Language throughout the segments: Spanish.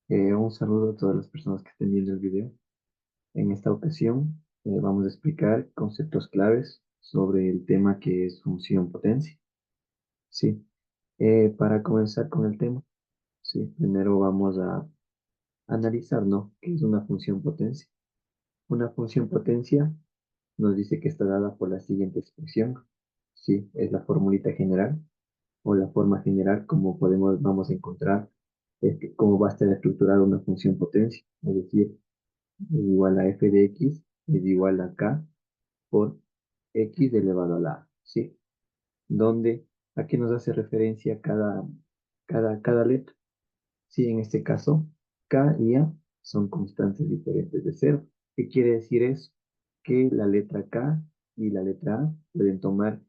Un saludo a todas las personas que estén viendo el video. En esta ocasión vamos a explicar conceptos claves sobre el tema que es función potencia. Sí, para comenzar con el tema, sí, primero vamos a analizar, ¿no? ¿Qué es una función potencia? Una función potencia nos dice que está dada por la siguiente expresión. Sí, es la formulita general o la forma general como vamos a encontrar cómo va a estar estructurada una función potencia. Es decir, es igual a f de x es igual a k por x elevado a la a, ¿sí? Donde aquí nos hace referencia cada letra. Sí, en este caso, k y a son constantes diferentes de cero. ¿Qué quiere decir eso? Que la letra k y la letra a pueden tomar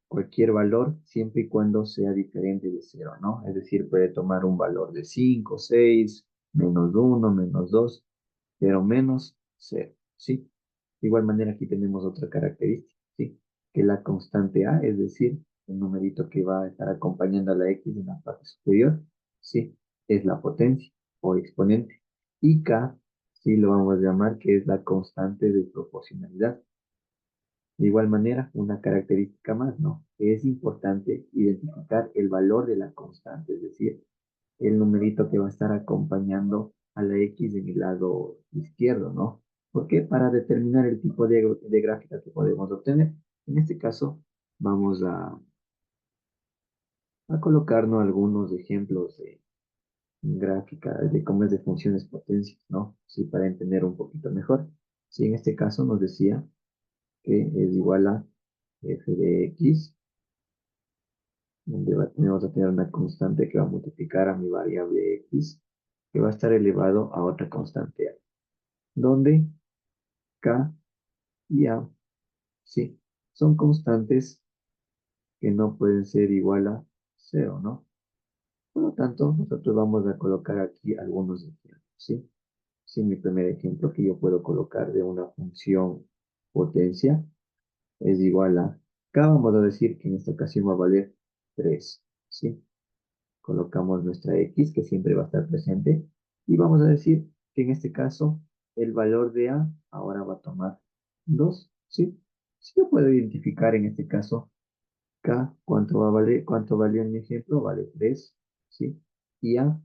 cualquier valor siempre y cuando sea diferente de cero, ¿no? Es decir, puede tomar un valor de 5, 6, -1, -2, pero menos cero, ¿sí? De igual manera aquí tenemos otra característica, ¿sí? Que la constante a, es decir, el numerito que va a estar acompañando a la x en la parte superior, ¿sí? Es la potencia o exponente. Y k, sí lo vamos a llamar que es la constante de proporcionalidad. De igual manera, una característica más, ¿no? Es importante identificar el valor de la constante, es decir, el numerito que va a estar acompañando a la X en el lado izquierdo, ¿no? ¿Por qué? Para determinar el tipo de gráfica que podemos obtener. En este caso, vamos a colocarnos algunos ejemplos de gráfica, de cómo es de funciones potencias, ¿no? Sí, para entender un poquito mejor. Sí, en este caso nos decía que es igual a f de x, donde vamos a tener una constante que va a multiplicar a mi variable x, que va a estar elevado a otra constante a, donde K y A, sí, son constantes que no pueden ser igual a cero, ¿no? Por lo tanto, nosotros vamos a colocar aquí algunos ejemplos, ¿sí? Sí, mi primer ejemplo que yo puedo colocar de una función potencia es igual a K, vamos a decir que en esta ocasión va a valer 3, ¿sí? Colocamos nuestra X, que siempre va a estar presente, y vamos a decir que en este caso el valor de A ahora va a tomar 2, ¿sí? Si yo puedo identificar en este caso K, ¿cuánto va a valer? ¿Cuánto valió en mi ejemplo? Vale 3, ¿sí? Y A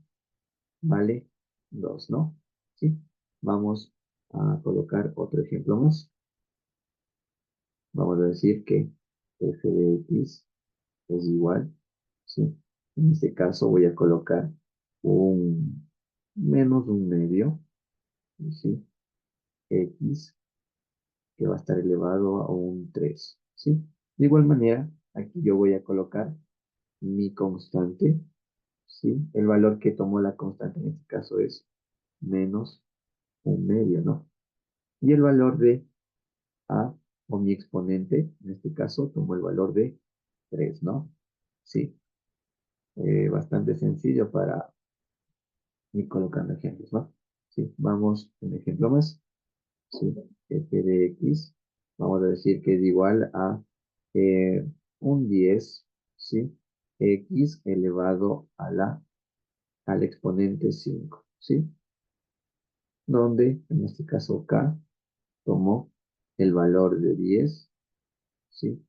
vale 2, ¿no? ¿Sí? Vamos a colocar otro ejemplo más. Vamos a decir que f de x es igual, ¿sí? En este caso voy a colocar un menos un medio, ¿sí? X, que va a estar elevado a un 3, ¿sí? De igual manera, aquí yo voy a colocar mi constante, ¿sí? El valor que tomó la constante en este caso es menos un medio, ¿no? Y el valor de A, o mi exponente, en este caso, tomó el valor de 3, ¿no? Sí, bastante sencillo para ir colocando ejemplos, ¿no? Sí, vamos un ejemplo más. Sí, f de x, vamos a decir que es igual a un 10, ¿sí? X elevado a al exponente 5, ¿sí? Donde, en este caso k, tomó el valor de 10, ¿sí?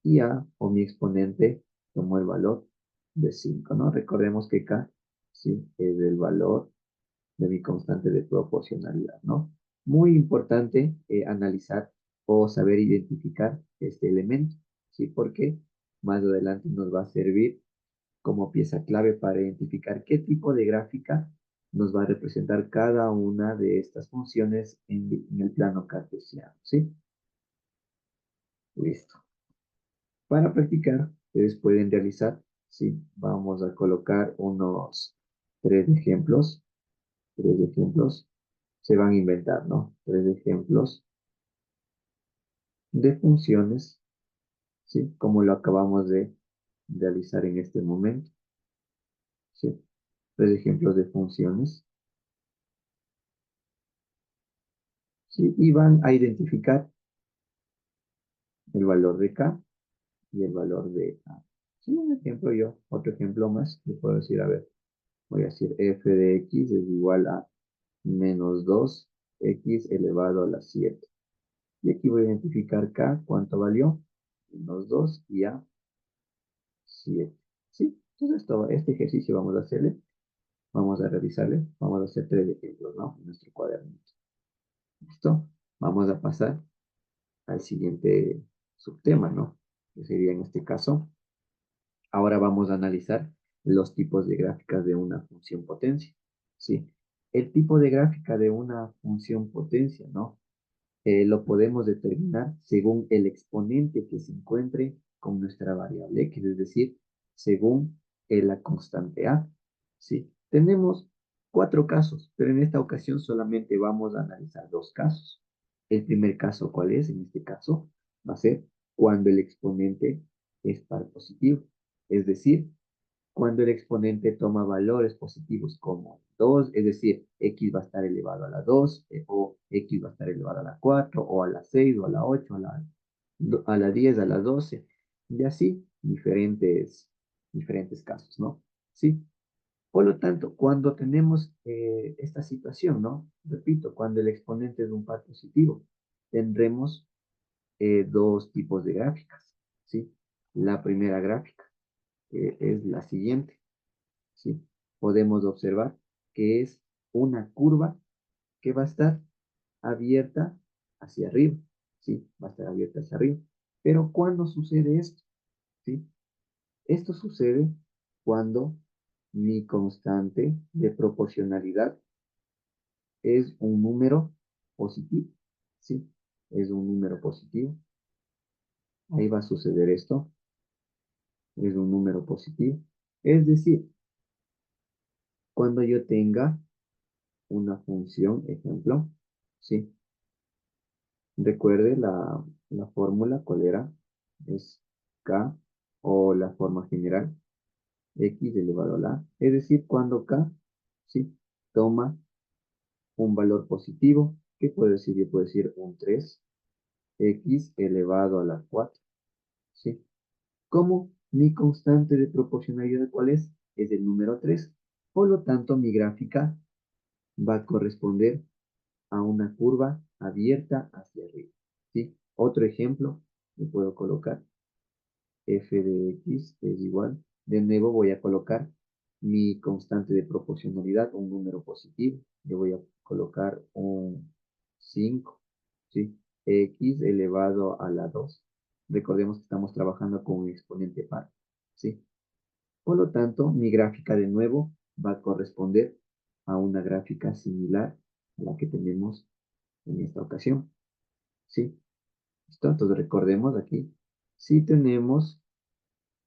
Y a, o mi exponente, tomó el valor de 5, ¿no? Recordemos que k, ¿sí? Es el valor de mi constante de proporcionalidad, ¿no? Muy importante analizar o saber identificar este elemento, ¿sí? Porque más adelante nos va a servir como pieza clave para identificar qué tipo de gráfica nos va a representar cada una de estas funciones en el plano cartesiano, ¿sí? Listo. Para practicar, ustedes pueden realizar, ¿sí? Vamos a colocar unos tres ejemplos se van a inventar, ¿no? Tres ejemplos de funciones, ¿sí? Como lo acabamos de realizar en este momento, ¿sí? Tres ejemplos de funciones, ¿sí? Y van a identificar el valor de K y el valor de A. Sí, un ejemplo yo, otro ejemplo más, le puedo decir, a ver, Voy a decir f de x es igual a menos 2x elevado a la 7. Y aquí voy a identificar k, ¿cuánto valió? Menos 2 y a 7. ¿Sí? Entonces este ejercicio vamos a hacerle, vamos a revisarle, vamos a hacer 3 ejemplos, ¿no? En nuestro cuaderno. ¿Listo? Vamos a pasar al siguiente subtema, ¿no? Que sería en este caso. Ahora vamos a analizar los tipos de gráficas de una función potencia. ¿Sí? El tipo de gráfica de una función potencia, ¿no? Lo podemos determinar según el exponente que se encuentre con nuestra variable x, es decir, según la constante a. ¿Sí? Tenemos 4 casos, pero en esta ocasión solamente vamos a analizar 2 casos. El primer caso, ¿cuál es? En este caso, va a ser cuando el exponente es par positivo, es decir, cuando el exponente toma valores positivos como 2, es decir, x va a estar elevado a la 2, o x va a estar elevado a la 4, o a la 6, o a la 8, a la 10, a la 12, y así diferentes casos, ¿no? ¿Sí? Por lo tanto, cuando tenemos esta situación, ¿no? Repito, cuando el exponente es un par positivo, tendremos 2 tipos de gráficas, ¿sí? La primera gráfica es la siguiente. ¿Sí? Podemos observar que es una curva que va a estar abierta hacia arriba, ¿sí? Va a estar abierta hacia arriba. Pero ¿cuándo sucede esto? ¿Sí? Esto sucede cuando mi constante de proporcionalidad es un número positivo, ¿sí? Es un número positivo. Ahí va a suceder esto, es un número positivo. Es decir, cuando yo tenga una función, ejemplo, ¿sí? Recuerde la fórmula, ¿cuál era? Es k, o la forma general, x elevado a la a. Es decir, cuando k, ¿sí? Toma un valor positivo, ¿qué puedo decir? Yo puedo decir un 3, x elevado a la 4, ¿sí? Como mi constante de proporcionalidad, ¿cuál es? Es el número 3. Por lo tanto, mi gráfica va a corresponder a una curva abierta hacia arriba, ¿sí? Otro ejemplo, le puedo colocar f de x es igual. De nuevo voy a colocar mi constante de proporcionalidad, un número positivo. Le voy a colocar un 5, ¿sí? X elevado a la 2. Recordemos que estamos trabajando con un exponente par, ¿sí? Por lo tanto, mi gráfica de nuevo va a corresponder a una gráfica similar a la que tenemos en esta ocasión, ¿sí? ¿Listo? Entonces recordemos aquí, si tenemos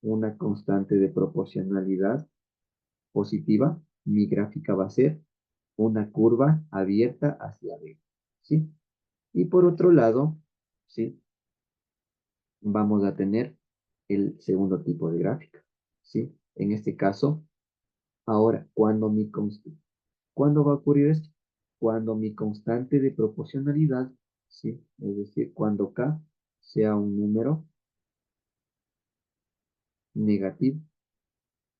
una constante de proporcionalidad positiva, mi gráfica va a ser una curva abierta hacia arriba, ¿sí? Y por otro lado, ¿sí? Vamos a tener el segundo tipo de gráfica, ¿sí? En este caso, ahora, ¿cuándo va a ocurrir esto? Cuando mi constante de proporcionalidad, ¿sí? Es decir, cuando k sea un número negativo,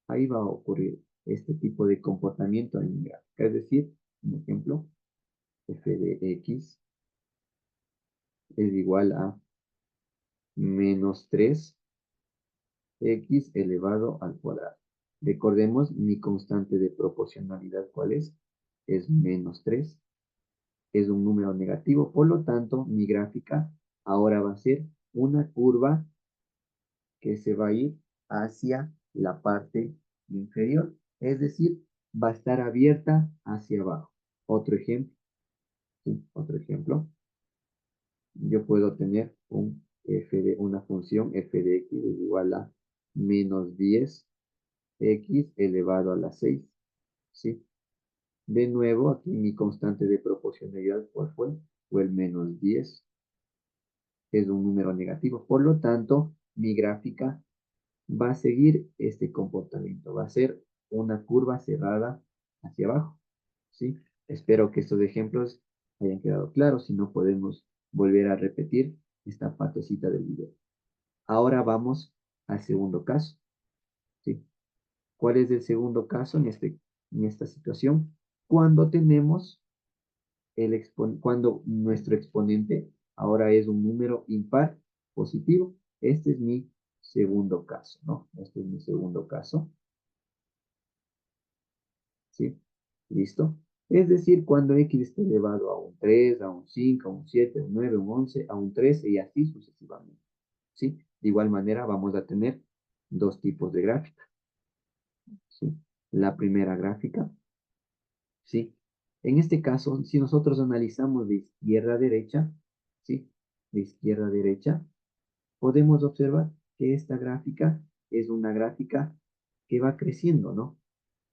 ahí va a ocurrir este tipo de comportamiento en mi gráfica. Es decir, un ejemplo, f de x es igual a menos 3x elevado al cuadrado. Recordemos mi constante de proporcionalidad, ¿cuál es? Es menos 3. Es un número negativo, por lo tanto, mi gráfica ahora va a ser una curva que se va a ir hacia la parte inferior. Es decir, va a estar abierta hacia abajo. Otro ejemplo, ¿sí? Otro ejemplo. Yo puedo tener una función f de x es igual a menos 10x elevado a la 6, ¿sí? De nuevo, aquí mi constante de proporcionalidad, ¿cuál fue? Fue el menos 10, es un número negativo. Por lo tanto, mi gráfica va a seguir este comportamiento, va a ser una curva cerrada hacia abajo, ¿sí? Espero que estos ejemplos hayan quedado claros, si no podemos volver a repetir esta partecita del video. Ahora vamos al segundo caso, ¿sí? ¿Cuál es el segundo caso? en esta situación cuando tenemos cuando nuestro exponente ahora es un número impar positivo. Este es mi segundo caso, ¿no? Este es mi segundo caso, ¿sí? ¿Listo? Es decir, cuando x esté elevado a un 3, a un 5, a un 7, a un 9, a un 11, a un 13 y así sucesivamente, ¿sí? De igual manera vamos a tener dos tipos de gráfica, ¿sí? La primera gráfica, ¿sí? En este caso, si nosotros analizamos de izquierda a derecha, ¿sí? De izquierda a derecha, podemos observar que esta gráfica es una gráfica que va creciendo, ¿no?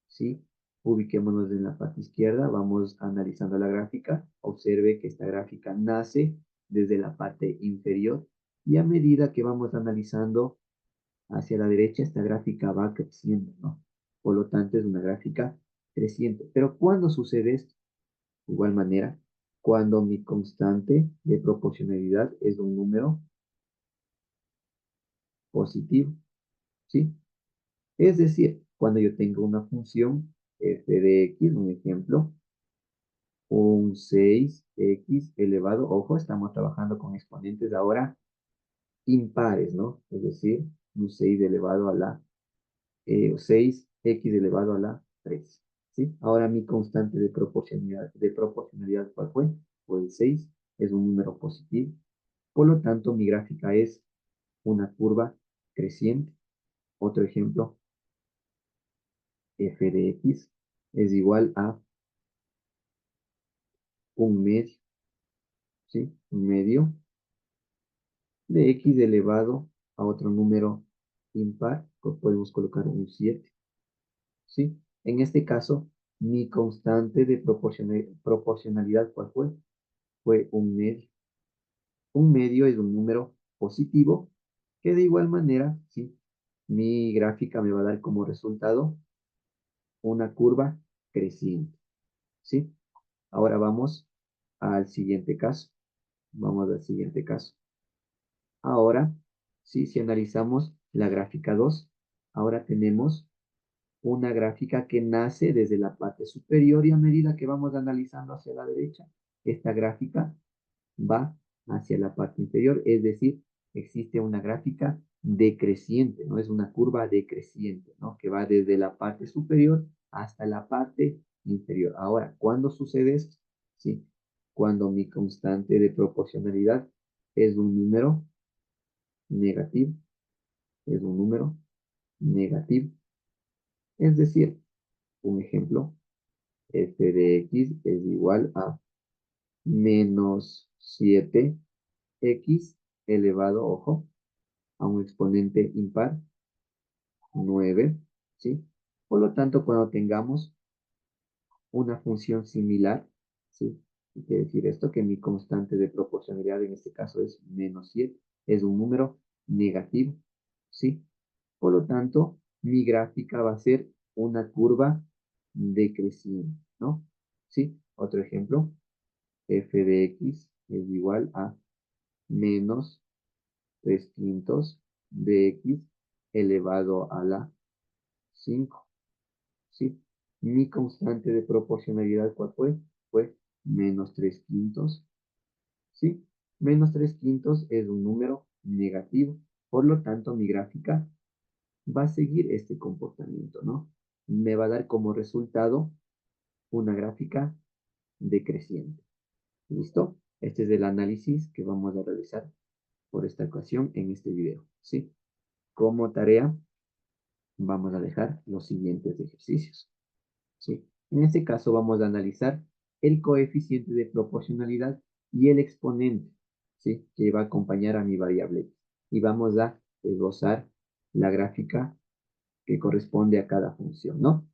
¿Sí? Ubiquémonos en la parte izquierda, vamos analizando la gráfica, observe que esta gráfica nace desde la parte inferior y a medida que vamos analizando hacia la derecha, esta gráfica va creciendo, ¿no? Por lo tanto, es una gráfica creciente. Pero ¿cuándo sucede esto? De igual manera, cuando mi constante de proporcionalidad es un número positivo, ¿sí? Es decir, cuando yo tengo una función f de x, un ejemplo, un 6x elevado, ojo, estamos trabajando con exponentes ahora impares, ¿no? Es decir, un 6 elevado a la 6x elevado a la 3, ¿sí? Ahora mi constante de proporcionalidad, ¿cuál fue? Pues 6 es un número positivo. Por lo tanto, mi gráfica es una curva creciente. Otro ejemplo, f de x es igual a un medio, ¿sí? Un medio de x elevado a otro número impar, pues podemos colocar un 7, ¿sí? En este caso, mi constante de proporcionalidad, ¿cuál fue? Fue un medio. Un medio es un número positivo que de igual manera, ¿sí? Mi gráfica me va a dar como resultado una curva creciente, ¿sí? Ahora vamos al siguiente caso. Vamos al siguiente caso. Ahora, ¿sí? Si analizamos la gráfica 2, ahora tenemos una gráfica que nace desde la parte superior y a medida que vamos analizando hacia la derecha, esta gráfica va hacia la parte inferior, es decir, existe una gráfica decreciente, ¿no? Es una curva decreciente, ¿no? Que va desde la parte superior hasta la parte inferior. Ahora, ¿cuándo sucede esto? ¿Sí? Cuando mi constante de proporcionalidad es un número negativo, es un número negativo. Es decir, un ejemplo, f de x es igual a menos 7x elevado, ojo, a un exponente impar, 9, ¿sí? Por lo tanto, cuando tengamos una función similar, ¿sí? Quiere decir esto, que mi constante de proporcionalidad en este caso es menos 7, es un número negativo, ¿sí? Por lo tanto, mi gráfica va a ser una curva decreciente, ¿no? ¿Sí? Otro ejemplo, f de x es igual a menos 3 quintos de x elevado a la 5, ¿sí? Mi constante de proporcionalidad, ¿cuál fue? Fue menos 3 quintos, ¿sí? Menos 3 quintos es un número negativo. Por lo tanto, mi gráfica va a seguir este comportamiento, ¿no? Me va a dar como resultado una gráfica decreciente. ¿Listo? Este es el análisis que vamos a realizar por esta ocasión en este video, ¿sí? Como tarea, vamos a dejar los siguientes ejercicios, ¿sí? En este caso vamos a analizar el coeficiente de proporcionalidad y el exponente, ¿sí? Que va a acompañar a mi variable. Y vamos a esbozar la gráfica que corresponde a cada función, ¿no?